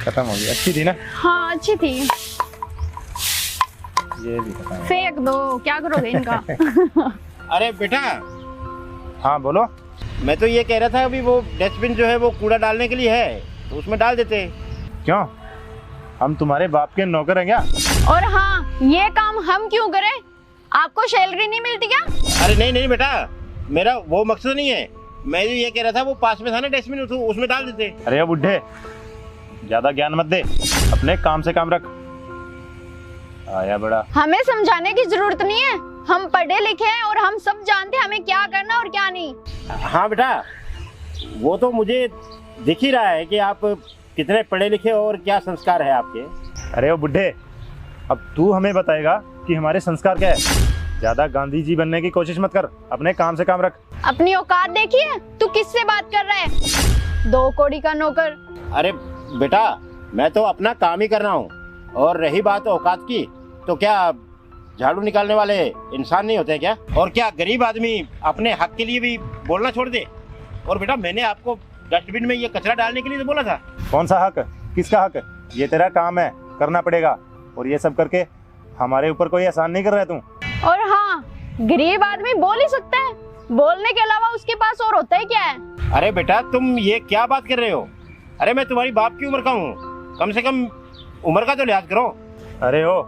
खत्म हो गई। अच्छी थी ना? हाँ अच्छी थी। ये भी खत्म है। फेंक दो, क्या करोगे इनका? अरे बेटा, हाँ बोलो। मैं तो ये कह रहा था अभी वो डस्टबिन जो है वो कूड़ा डालने के लिए है, तो उसमें डाल देते। क्यों, हम तुम्हारे बाप के नौकर हैं क्या? और हाँ, ये काम हम क्यों करें? आपको सैलरी नहीं मिलती क्या? अरे नहीं नहीं बेटा, मेरा वो मकसद नहीं है। मैं तो ये कह रहा था वो पास में था ना डस्टबिन, उसमें डाल देते। अरे ओ बुड्ढे, ज्यादा ज्ञान मत दे, अपने काम से काम रख। आया बड़ा। हमें समझाने की जरूरत नहीं है, हम पढ़े लिखे हैं और हम सब जानते हैं हमें क्या करना और क्या नहीं। हाँ बेटा, वो तो मुझे दिख ही रहा है कि आप कितने पढ़े लिखे और क्या संस्कार है आपके। अरे ओ बुड्ढे, अब तू हमें बताएगा कि हमारे संस्कार क्या है। ज्यादा गांधी जी बनने की कोशिश मत कर, अपने काम से काम रख। अपनी औकात देखी है? तू किससे बात कर रहा है? 2 कौड़ी का नौकर। अरे बेटा, मैं तो अपना काम ही कर रहा हूँ, और रही बात औकात की, तो क्या झाड़ू निकालने वाले इंसान नहीं होते क्या? और क्या गरीब आदमी अपने हक के लिए भी बोलना छोड़ दे? और बेटा, मैंने आपको डस्टबिन में ये कचरा डालने के लिए तो बोला था। कौन सा हक, किसका हक? ये तेरा काम है, करना पड़ेगा। और ये सब करके हमारे ऊपर कोई एहसान नहीं कर रहा है तू। और हाँ, गरीब आदमी बोल ही सकता है, बोलने के अलावा उसके पास और होता है क्या है? अरे बेटा, तुम ये क्या बात कर रहे हो? अरे मैं तुम्हारी बाप की उम्र का हूँ, कम से कम उम्र का तो लिहाज करो। अरे ओ,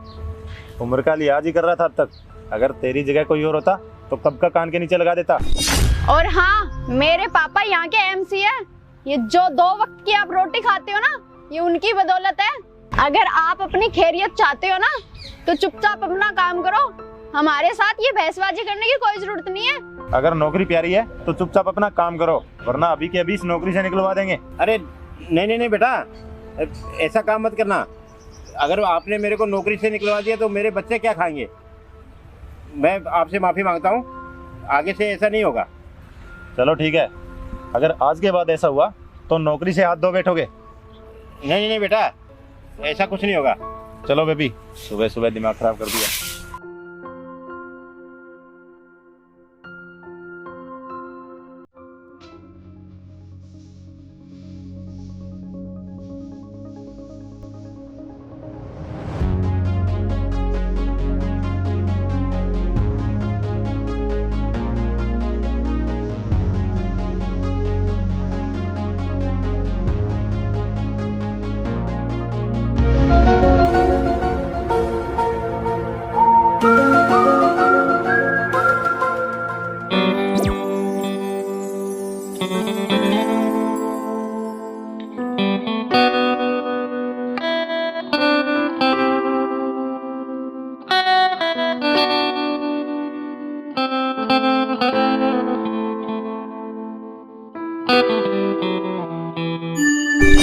उम्र का लिहाज ही कर रहा था अब तक। अगर तेरी जगह कोई और होता तो कब का कान के नीचे लगा देता। और हाँ, मेरे पापा यहाँ के एमसी है। ये जो 2 वक्त की आप रोटी खाते हो ना, ये उनकी बदौलत है। अगर आप अपनी खैरियत चाहते हो ना, तो चुपचाप अपना काम करो। हमारे साथ ये बहसबाजी करने की कोई जरूरत नहीं है। अगर नौकरी प्यारी है तो चुपचाप अपना काम करो, वरना अभी के अभी इस नौकरी से निकलवा देंगे। अरे नहीं नहीं नहीं बेटा, ऐसा काम मत करना। अगर आपने मेरे को नौकरी से निकलवा दिया तो मेरे बच्चे क्या खाएंगे? मैं आपसे माफ़ी मांगता हूँ, आगे से ऐसा नहीं होगा। चलो ठीक है, अगर आज के बाद ऐसा हुआ तो नौकरी से हाथ धो बैठोगे। नहीं नहीं बेटा, ऐसा कुछ नहीं होगा। चलो बेबी, सुबह सुबह दिमाग खराब कर दिया।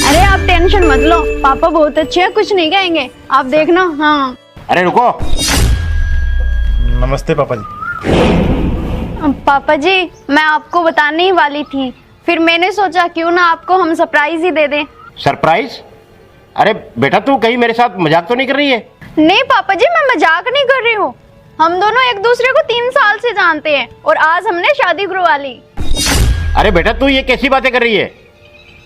अरे आप टेंशन मत लो, पापा बहुत अच्छे हैं, कुछ नहीं कहेंगे, आप देखना। हाँ अरे रुको। नमस्ते पापा जी। पापा जी, मैं आपको बताने ही वाली थी, फिर मैंने सोचा क्यों ना आपको हम सरप्राइज ही दे दें। सरप्राइज? अरे बेटा, तू कहीं मेरे साथ मजाक तो नहीं कर रही है? नहीं पापा जी, मैं मजाक नहीं कर रही हूँ। हम दोनों एक दूसरे को 3 साल से जानते हैं और आज हमने शादी करवा ली। अरे बेटा, तू ये कैसी बातें कर रही है?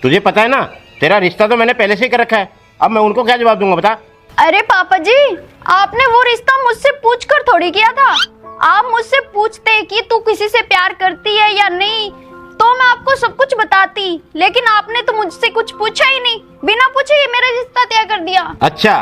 तुझे पता है ना, तेरा रिश्ता तो मैंने पहले से ही कर रखा है। अब मैं उनको क्या जवाब दूंगा, बता? अरे पापा जी, आपने वो रिश्ता मुझसे पूछकर थोड़ी किया था। आप मुझसे पूछते कि तू किसी से प्यार करती है या नहीं, तो मैं आपको सब कुछ बताती, लेकिन आपने तो मुझसे कुछ पूछा ही नहीं। बिना पूछे ही मेरा रिश्ता तय कर दिया। अच्छा,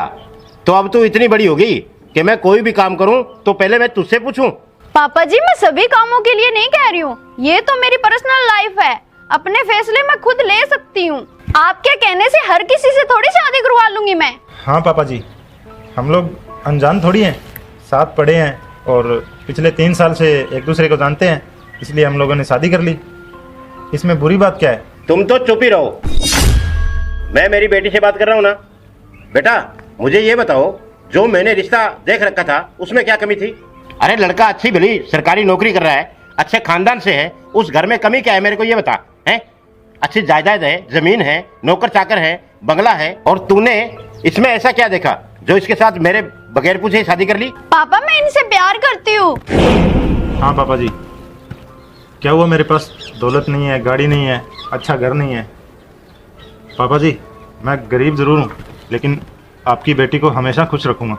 तो अब तू इतनी बड़ी हो गई कि मैं कोई भी काम करूं तो पहले मैं तुझसे पूछूं? पापा जी, मैं सभी कामों के लिए नहीं कह रही हूँ, ये तो मेरी पर्सनल लाइफ है, अपने फैसले मैं खुद ले सकती हूँ। आपके कहने से हर किसी से थोड़ी शादी करवा लूंगी मैं। हाँ पापा जी, हम लोग अनजान थोड़ी हैं, साथ पढ़े हैं और पिछले 3 साल से एक दूसरे को जानते हैं, इसलिए हम लोगों ने शादी कर ली। इसमें बुरी बात क्या है? तुम तो चुप ही रहो। मैं मेरी बेटी से बात कर रहा हूँ ना। बेटा, मुझे ये बताओ, जो मैंने रिश्ता देख रखा था उसमें क्या कमी थी? अरे लड़का अच्छी भली सरकारी नौकरी कर रहा है, अच्छे खानदान से है, उस घर में कमी क्या है मेरे को ये बता। है अच्छी जायदाद है, जमीन है, नौकर चाकर है, बंगला है, और तूने इसमें ऐसा क्या देखा जो इसके साथ मेरे बगैर पूछे शादी कर ली? पापा, मैं इनसे प्यार करती हूँ। हाँ पापा जी, क्या हुआ, मेरे पास दौलत नहीं है, गाड़ी नहीं है, अच्छा घर नहीं है। पापा जी, मैं गरीब जरूर हूँ, लेकिन आपकी बेटी को हमेशा खुश रखूंगा।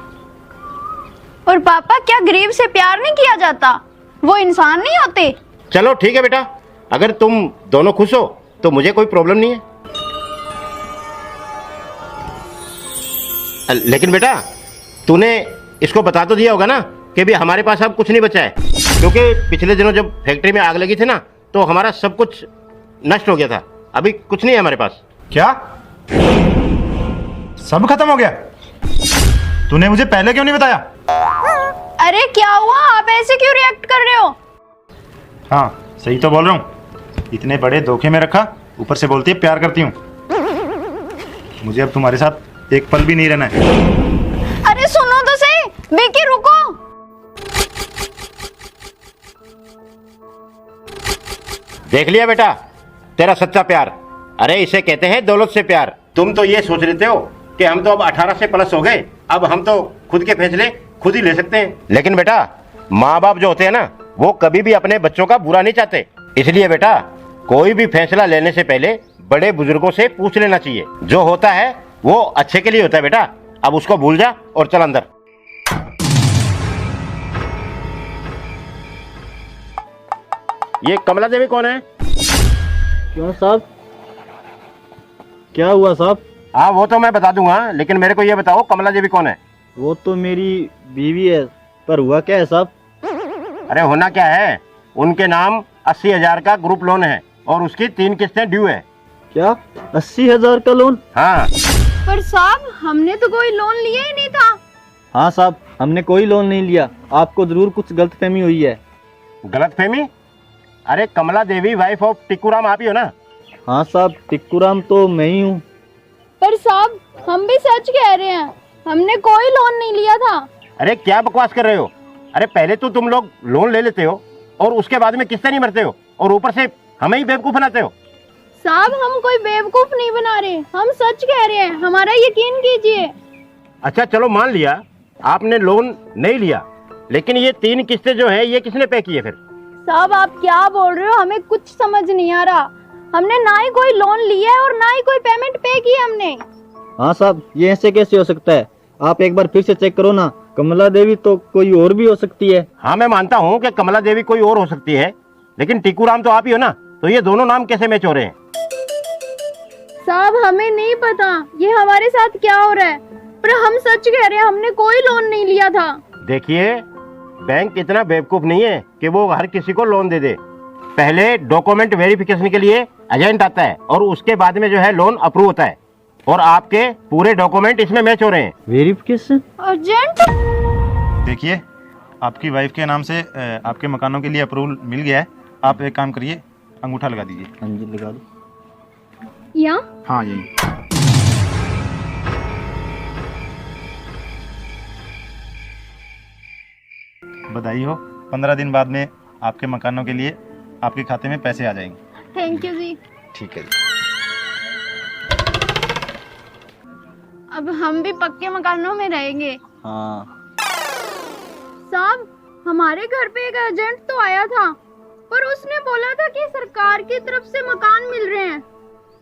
और पापा, क्या गरीब से प्यार नहीं किया जाता? वो इंसान नहीं होते? चलो ठीक है बेटा, अगर तुम दोनों खुश हो तो मुझे कोई प्रॉब्लम नहीं है। लेकिन बेटा, तूने इसको बता तो दिया होगा ना कि भी हमारे पास अब कुछ नहीं बचा है, क्योंकि पिछले दिनों जब फैक्ट्री में आग लगी थी ना, तो हमारा सब कुछ नष्ट हो गया था। अभी कुछ नहीं है हमारे पास। क्या सब खत्म हो गया? तूने मुझे पहले क्यों नहीं बताया? अरे क्या हुआ, आप ऐसे क्यों रिएक्ट कर रहे हो? हाँ सही तो बोल रहा हूँ, इतने बड़े धोखे में रखा, ऊपर से बोलती है प्यार करती हूँ। मुझे अब तुम्हारे साथ एक पल भी नहीं रहना है। अरे सुनो तो सही, विकी रुको। देख लिया बेटा, तेरा सच्चा प्यार। अरे इसे कहते हैं दौलत से प्यार। तुम तो ये सोच लेते हो कि हम तो अब 18 से प्लस हो गए, अब हम तो खुद के फैसले खुद ही ले सकते हैं। लेकिन बेटा, माँ बाप जो होते हैं ना, वो कभी भी अपने बच्चों का बुरा नहीं चाहते। इसलिए बेटा, कोई भी फैसला लेने से पहले बड़े बुजुर्गों से पूछ लेना चाहिए। जो होता है वो अच्छे के लिए होता है बेटा। अब उसको भूल जा और चल अंदर। ये कमला देवी कौन है? क्यों साहब, क्या हुआ साहब? हाँ वो तो मैं बता दूंगा, लेकिन मेरे को ये बताओ कमला देवी कौन है? वो तो मेरी बीवी है, पर हुआ क्या है साहब? अरे होना क्या है, उनके नाम 80,000 का ग्रुप लोन है और उसकी 3 किस्तें ड्यू है। क्या 80,000 का लोन? हाँ। पर साहब, हमने तो कोई लोन लिया ही नहीं था। हाँ साहब, हमने कोई लोन नहीं लिया। आपको जरूर कुछ गलतफहमी हुई है। गलतफहमी? अरे कमला देवी वाइफ ऑफ टिक्कूराम आप ही हो ना? हाँ साहब, टिक्कूराम तो मैं ही हूँ। पर साहब, हम भी सच कह रहे हैं, हमने कोई लोन नहीं लिया था। अरे क्या बकवास कर रहे हो? अरे पहले तो तुम लोग लोन ले लेते हो और उसके बाद में किस्तें नहीं भरते हो, और ऊपर से हमें ही बेवकूफ बनाते हो। साहब, हम कोई बेवकूफ नहीं बना रहे, हम सच कह रहे हैं, हमारा यकीन कीजिए। अच्छा चलो मान लिया आपने लोन नहीं लिया, लेकिन ये 3 किस्तें जो है ये किसने पे की है फिर? साहब, आप क्या बोल रहे हो, हमें कुछ समझ नहीं आ रहा। हमने ना ही कोई लोन लिया है और ना ही कोई पेमेंट पे की हमने। हाँ साहब, ये ऐसे कैसे हो सकता है? आप एक बार फिर से चेक करो ना। कमला देवी तो कोई और भी हो सकती है। हाँ मैं मानता हूँ कि कमला देवी कोई और हो सकती है, लेकिन टिक्कूराम तो आप ही हो ना, तो ये दोनों नाम कैसे मैच हो रहे हैं? साहब, हमें नहीं पता ये हमारे साथ क्या हो रहा है, पर हम सच कह रहे हैं, हमने कोई लोन नहीं लिया था। देखिए, बैंक इतना बेवकूफ नहीं है कि वो हर किसी को लोन दे दे। पहले डॉक्यूमेंट वेरिफिकेशन के लिए एजेंट आता है और उसके बाद में जो है लोन अप्रूव होता है, और आपके पूरे डॉक्यूमेंट इसमें मैच हो रहे हैं। वेरिफिकेशन? अर्जेंट? देखिए, आपकी वाइफ के नाम से आपके मकानों के लिए अप्रूवल मिल गया है। आप एक काम करिए, अंगूठा लगा दीजिए। हाँ जी, लगा दो। यहाँ? हाँ यही। बधाई हो, 15 दिन बाद में आपके मकानों के लिए आपके खाते में पैसे आ जाएंगे। थैंक यू जी। ठीक है जी। अब हम भी पक्के मकानों में रहेंगे। हाँ साहब, हमारे घर पे एक एजेंट तो आया था, पर उसने बोला था कि सरकार की तरफ से मकान मिल रहे हैं,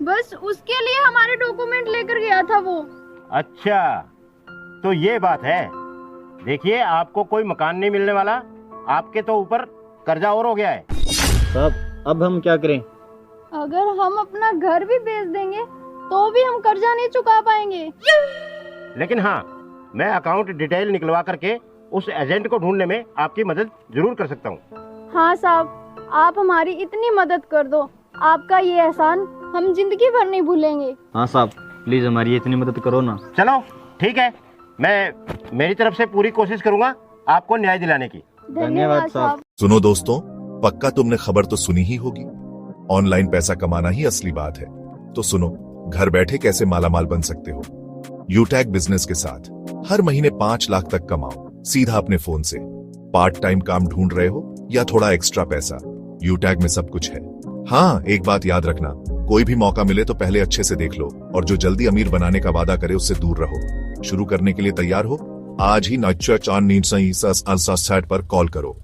बस उसके लिए हमारे डॉक्यूमेंट लेकर गया था वो। अच्छा, तो ये बात है। देखिए, आपको कोई मकान नहीं मिलने वाला, आपके तो ऊपर कर्जा और हो गया है। साहब, अब हम क्या करें? अगर हम अपना घर भी बेच देंगे तो भी हम कर्जा नहीं चुका पाएंगे। लेकिन हाँ, मैं अकाउंट डिटेल निकलवा करके उस एजेंट को ढूंढने में आपकी मदद जरूर कर सकता हूँ। हाँ साहब, आप हमारी इतनी मदद कर दो, आपका ये एहसान हम जिंदगी भर नहीं भूलेंगे। हाँ साहब, प्लीज हमारी इतनी मदद करो ना। चलो ठीक है, मैं मेरी तरफ से पूरी कोशिश करूंगा आपको न्याय दिलाने की। धन्यवाद साहब। सुनो दोस्तों, पक्का तुमने खबर तो सुनी ही होगी, ऑनलाइन पैसा कमाना ही असली बात है। तो सुनो, घर बैठे कैसे मालामाल बन सकते हो यूटैग बिजनेस के साथ। हर महीने 5 लाख तक कमाओ सीधा अपने फोन से। पार्ट टाइम काम ढूंढ रहे हो या थोड़ा एक्स्ट्रा पैसा, यूटैग में सब कुछ है। हाँ, एक बात याद रखना, कोई भी मौका मिले तो पहले अच्छे से देख लो, और जो जल्दी अमीर बनाने का वादा करे उससे दूर रहो। शुरू करने के लिए तैयार हो? आज ही नाइट पर कॉल करो।